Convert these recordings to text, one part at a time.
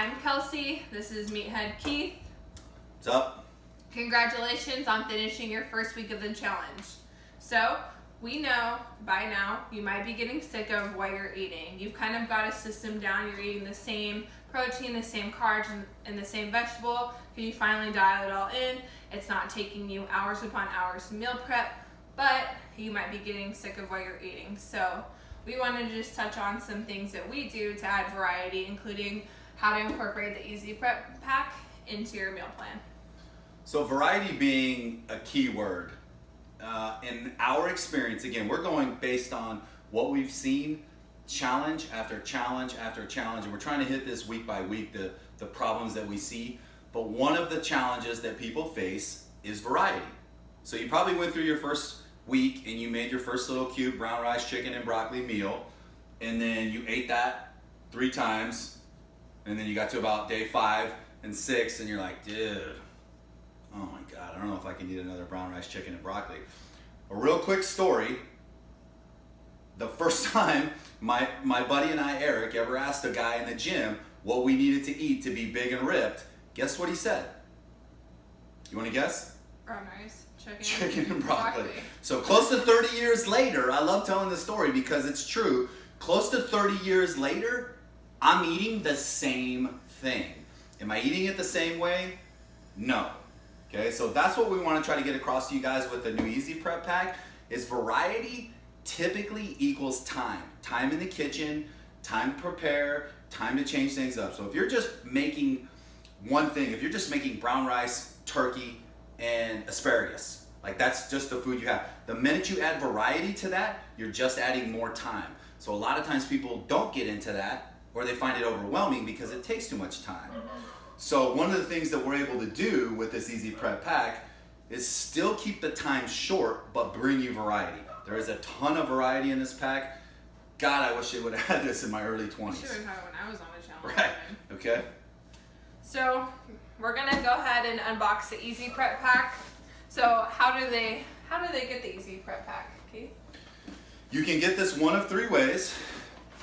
I'm Kelsey. This is Meathead Keith. What's up? Congratulations on finishing your first week of the challenge. So, we know by now you might be getting sick of what you're eating. You've kind of got a system down. You're eating the same protein, the same carbs, and the same vegetable. You finally dial it all in. It's not taking you hours upon hours to meal prep, but you might be getting sick of what you're eating. So, we wanted to just touch on some things that we do to add variety, including how to incorporate the Easy Prep pack into your meal plan. So variety being a key word. In our experience, again, we're going based on what we've seen, challenge after challenge after challenge, and we're trying to hit this week by week, the problems that we see. But one of the challenges that people face is variety. So you probably went through your first week and you made your first little cute brown rice, chicken, and broccoli meal, and then you ate that 3 times, and then you got to about day 5 and 6, and you're like, dude, oh my God, I don't know if I can eat another brown rice, chicken, and broccoli. A real quick story. The first time my buddy and I, Eric, ever asked a guy in the gym what we needed to eat to be big and ripped, guess what he said? You want to guess? Brown rice, chicken and broccoli. So close to 30 years later, I love telling this story because it's true. Close to 30 years later, I'm eating the same thing. Am I eating it the same way? No. Okay, so that's what we want to try to get across to you guys with the new Easy Prep pack is variety typically equals time. Time in the kitchen, time to prepare, time to change things up. So if you're just making one thing, if you're just making brown rice, turkey, and asparagus, like that's just the food you have. The minute you add variety to that, you're just adding more time. So a lot of times people don't get into that or they find it overwhelming because it takes too much time. So one of the things that we're able to do with this Easy Prep pack is still keep the time short, but bring you variety. There is a ton of variety in this pack. God, I wish they would have had this in my early 20s. Should have had it when I was on a challenge. Right, okay. So we're gonna go ahead and unbox the Easy Prep pack. So how do they get the Easy Prep pack, Keith? You can get this one of 3 ways.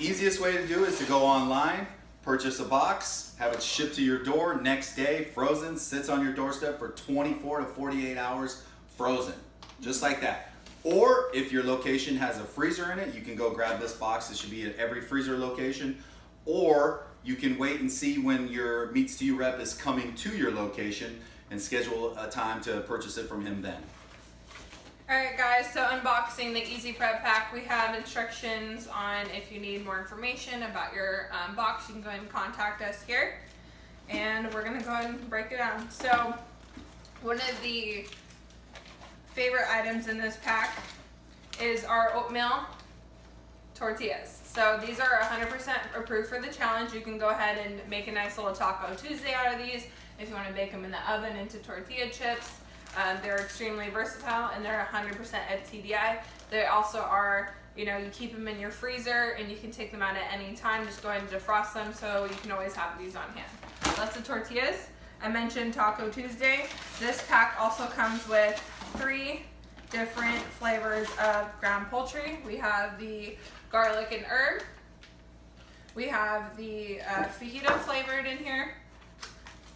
Easiest way to do is to go online, purchase a box, have it shipped to your door next day, frozen, sits on your doorstep for 24 to 48 hours, frozen, just like that. Or if your location has a freezer in it, you can go grab this box. It should be at every freezer location. Or you can wait and see when your Meats to You rep is coming to your location and schedule a time to purchase it from him then. Alright guys, so unboxing the Easy Prep pack, we have instructions on if you need more information about your box, you can go ahead and contact us here. And we're going to go ahead and break it down. So one of the favorite items in this pack is our oatmeal tortillas. So these are 100% approved for the challenge. You can go ahead and make a nice little Taco Tuesday out of these if you want to bake them in the oven into tortilla chips. They're extremely versatile and they're 100% FTDI. They also are, you keep them in your freezer and you can take them out at any time. Just go ahead and defrost them so you can always have these on hand. That's the tortillas. I mentioned Taco Tuesday. This pack also comes with 3 different flavors of ground poultry. We have the garlic and herb. We have the fajita flavored in here.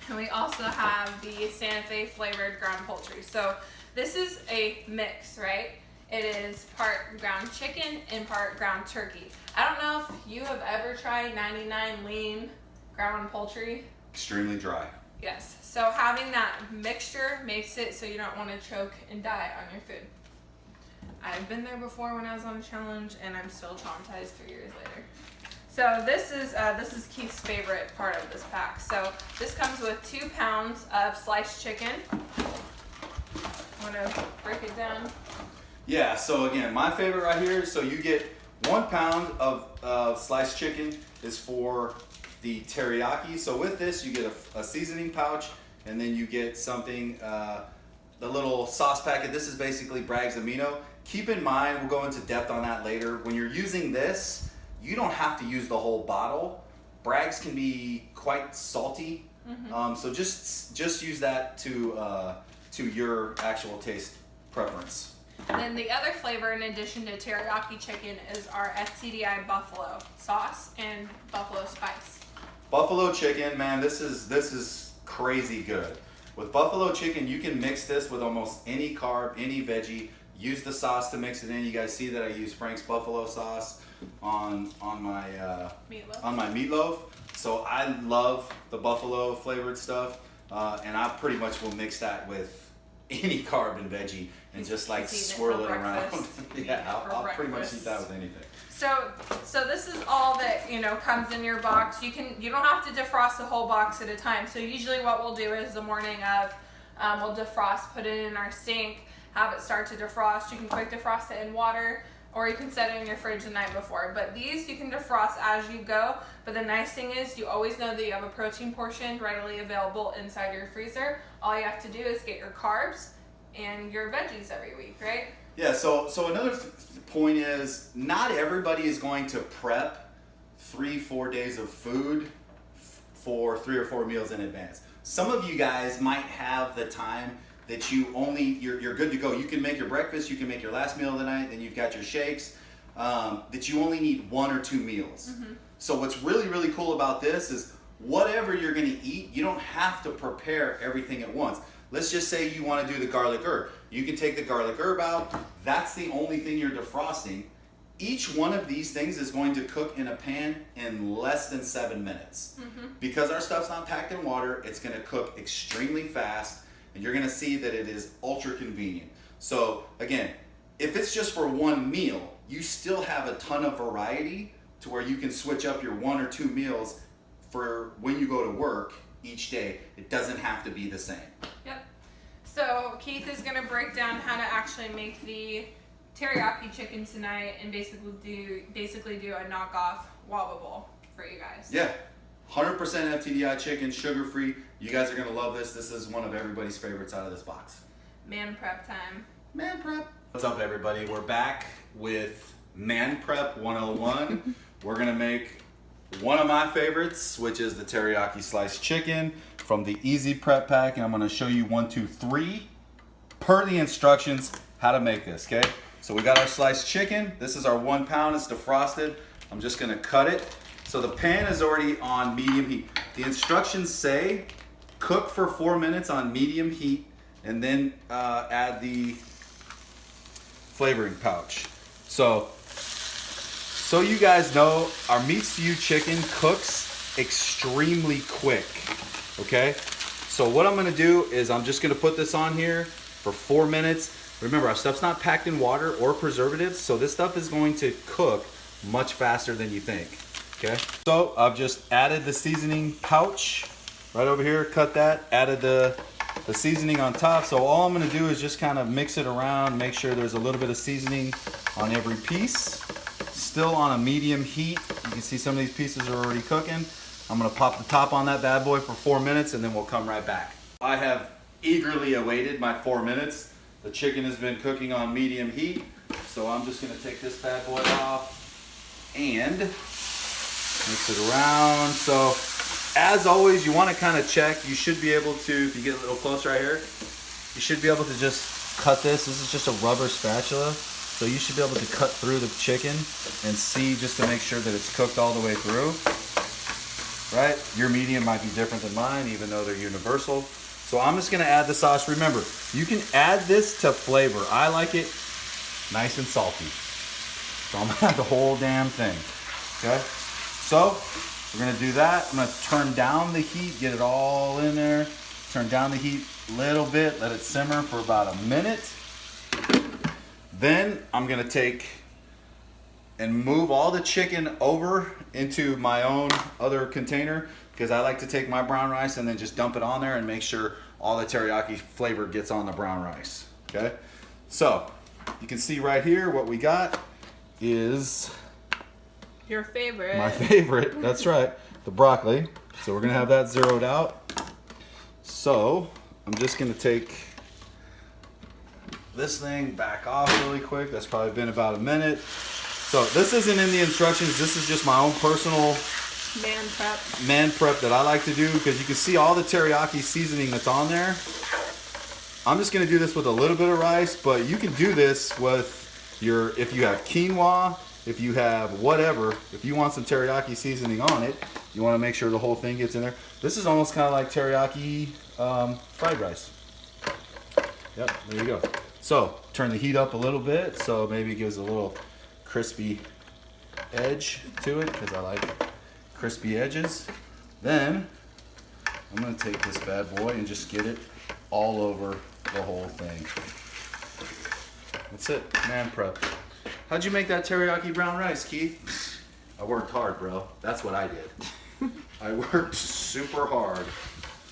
And we also have the Santa Fe flavored ground poultry. So this is a mix, right? It is part ground chicken and part ground turkey. I don't know if you have ever tried 99 lean ground poultry. Extremely dry. Yes, so having that mixture makes it so you don't want to choke and die on your food. I've been there before when I was on a challenge and I'm still traumatized 3 years later. So this is Keith's favorite part of this pack. So this comes with 2 pounds of sliced chicken. I'm gonna break it down. Yeah, so again, my favorite right here, so you get 1 pound of sliced chicken is for the teriyaki. So with this, you get a seasoning pouch, and then you get something, the little sauce packet. This is basically Bragg's Amino. Keep in mind, we'll go into depth on that later. When you're using this, you don't have to use the whole bottle. Bragg's can be quite salty, so just use that to your actual taste preference. And then the other flavor, in addition to teriyaki chicken, is our FTDI buffalo sauce and buffalo spice. buffalo chicken, man, this is crazy good. With buffalo chicken, you can mix this with almost any carb, any veggie. Use the sauce to mix it in. You guys see that I use Frank's buffalo sauce on my meatloaf. So I love the buffalo flavored stuff, and I pretty much will mix that with any carb and veggie and just like swirl it around. Yeah, I'll pretty much eat that with anything. So this is all that comes in your box. You don't have to defrost the whole box at a time. So usually what we'll do is the morning of, we'll defrost, put it in our sink, have it start to defrost. You can quick defrost it in water, or you can set it in your fridge the night before. But these you can defrost as you go. But the nice thing is you always know that you have a protein portion readily available inside your freezer. All you have to do is get your carbs and your veggies every week, right? Yeah, so another point is not everybody is going to prep 3-4 days of food for 3 or 4 meals in advance. Some of you guys might have the time that you're good to go. You can make your breakfast, you can make your last meal of the night, then you've got your shakes, that you only need 1 or 2 meals. Mm-hmm. So what's really, really cool about this is whatever you're gonna eat, you don't have to prepare everything at once. Let's just say you want to do the garlic herb. You can take the garlic herb out. That's the only thing you're defrosting. Each one of these things is going to cook in a pan in less than 7 minutes. Mm-hmm. Because our stuff's not packed in water, it's going to cook extremely fast, and you're going to see that it is ultra convenient. So again, if it's just for 1 meal, you still have a ton of variety to where you can switch up your 1 or 2 meals for when you go to work each day. It doesn't have to be the same. Yep. So Keith is going to break down how to actually make the teriyaki chicken tonight and basically do a knockoff wobble bowl for you guys. Yeah. 100% FTDI chicken, sugar free. You guys are going to love this. This is one of everybody's favorites out of this box. Mealprep time. Mealprep. What's up, everybody? We're back with Mealprep 101. We're going to make one of my favorites, which is the teriyaki sliced chicken from the Easy Prep pack, and I'm going to show you 1, 2, 3 per the instructions how to make this. Okay, so we got our sliced chicken. This is our 1 pound. It's defrosted. I'm just going to cut it. So the pan is already on medium heat. The instructions say cook for 4 minutes on medium heat, and then add the flavoring pouch. So you guys know, our meat stew chicken cooks extremely quick, okay? So what I'm gonna do is I'm just gonna put this on here for 4 minutes. Remember, our stuff's not packed in water or preservatives, so this stuff is going to cook much faster than you think, okay? So I've just added the seasoning pouch right over here, cut that, added the seasoning on top. So all I'm gonna do is just kind of mix it around, make sure there's a little bit of seasoning on every piece. Still on a medium heat. You can see some of these pieces are already cooking. I'm gonna pop the top on that bad boy for 4 minutes, and then we'll come right back. I have eagerly awaited my 4 minutes. The chicken has been cooking on medium heat, so I'm just gonna take this bad boy off and mix it around. So as always, you wanna kinda check. You should be able to, if you get a little closer right here, you should be able to just cut this. This is just a rubber spatula. So you should be able to cut through the chicken and see just to make sure that it's cooked all the way through, right? Your medium might be different than mine, even though they're universal. So I'm just gonna add the sauce. Remember, you can add this to flavor. I like it nice and salty. So I'm gonna add the whole damn thing, okay? So we're gonna do that. I'm gonna turn down the heat, get it all in there. Turn down the heat a little bit, let it simmer for about a minute. Then I'm gonna take and move all the chicken over into my own other container, because I like to take my brown rice and then just dump it on there and make sure all the teriyaki flavor gets on the brown rice, okay? So you can see right here what we got is your favorite. My favorite, that's right, the broccoli. So we're gonna have that zeroed out. So I'm just gonna take this thing back off really quick. That's probably been about a minute. So this isn't in the instructions. This is just my own personal Mealprep that I like to do, because you can see all the teriyaki seasoning that's on there. I'm just gonna do this with a little bit of rice, but you can do this with your, if you have quinoa, if you have whatever, if you want some teriyaki seasoning on it, You want to make sure the whole thing gets in there. This is almost kind of like teriyaki fried rice. Yep, there you go. So turn the heat up a little bit, so maybe it gives a little crispy edge to it, because I like crispy edges. Then I'm gonna take this bad boy and just get it all over the whole thing. That's it, man prep. How'd you make that teriyaki brown rice, Keith? I worked hard, bro. That's what I did. I worked super hard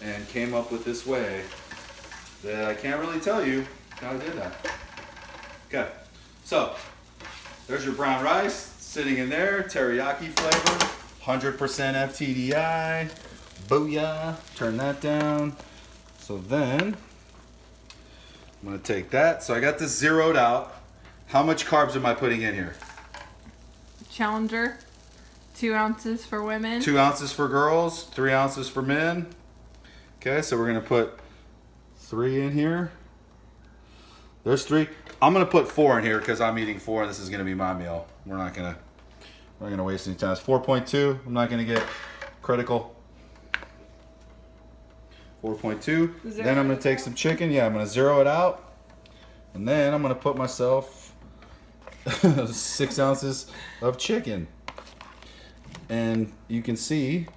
and came up with this way that I can't really tell you how I did that. Okay, so there's your brown rice sitting in there, teriyaki flavor, 100% FTDI. Booyah. Turn that down. So then I'm gonna take that. So I got this zeroed out. How much carbs am I putting in here? Challenger, 2 ounces for women. 2 ounces for girls, 3 ounces for men. Okay, so we're gonna put 3 in here. There's 3. I'm gonna put 4 in here because I'm eating 4 and this is gonna be my meal. We're not gonna waste any time. It's 4.2. I'm not gonna get critical. 4.2. Then I'm gonna take some chicken. Yeah, I'm gonna zero it out. And then I'm gonna put myself 6 ounces of chicken. And you can see,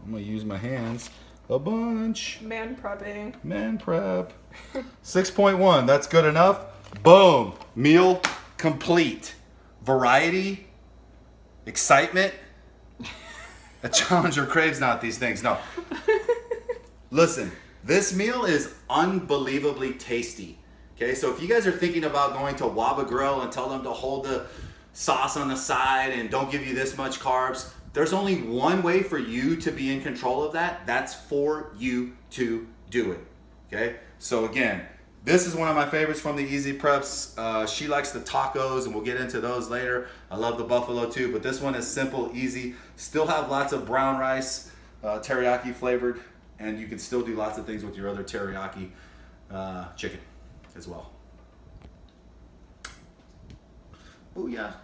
I'm gonna use my hands a bunch. Man prepping. Man prep. 6.1, that's good enough. Boom, meal complete. Variety, excitement. A challenger craves not these things, no. Listen, this meal is unbelievably tasty. Okay, so if you guys are thinking about going to Waba Grill and tell them to hold the sauce on the side and don't give you this much carbs, there's only one way for you to be in control of that. That's for you to do it. Okay, so again, this is one of my favorites from the Easy Preps. She likes the tacos, and we'll get into those later. I love the buffalo too, but this one is simple, easy. Still have lots of brown rice, teriyaki flavored, and you can still do lots of things with your other teriyaki chicken as well. Booyah.